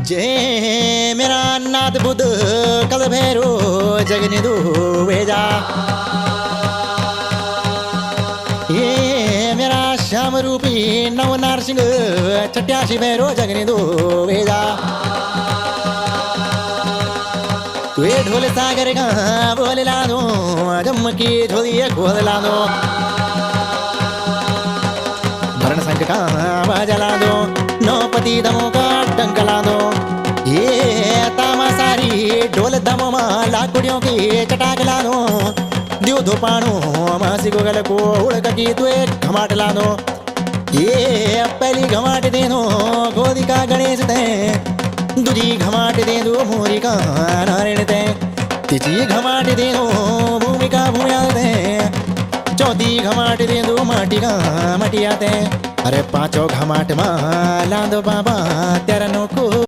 जय मेरा नाथ बुद्ध कल भैरो जगने दो वेजा। ये मेरा श्याम रूपी नव नारसिंह चट्यासी भैरो जगने दो वेजा। तुए ढोल सागर का बोल ला दो जम की झोलिए खोल ला दो। भरण संघ का बजला दो नौपति दमों का डंक ला दो। ये तामासारी ढोल दमों में लाकुड़ियों की चटाक ला दो। दियो धोपानो मासी को गल को उड़क की तुए घमाट ला दो। ये पहली घमाट दे दो गोदी का गणेश दे। दूजी घमाट दे दो मोरी का नारायण दे। तीसरी घमाट दे दो भूमि का भूमिया दे। चौथी घमाट दे दो माटी का मटिया दे। अरे पांचों घमाट मा लादो बाबा तेरा नो को।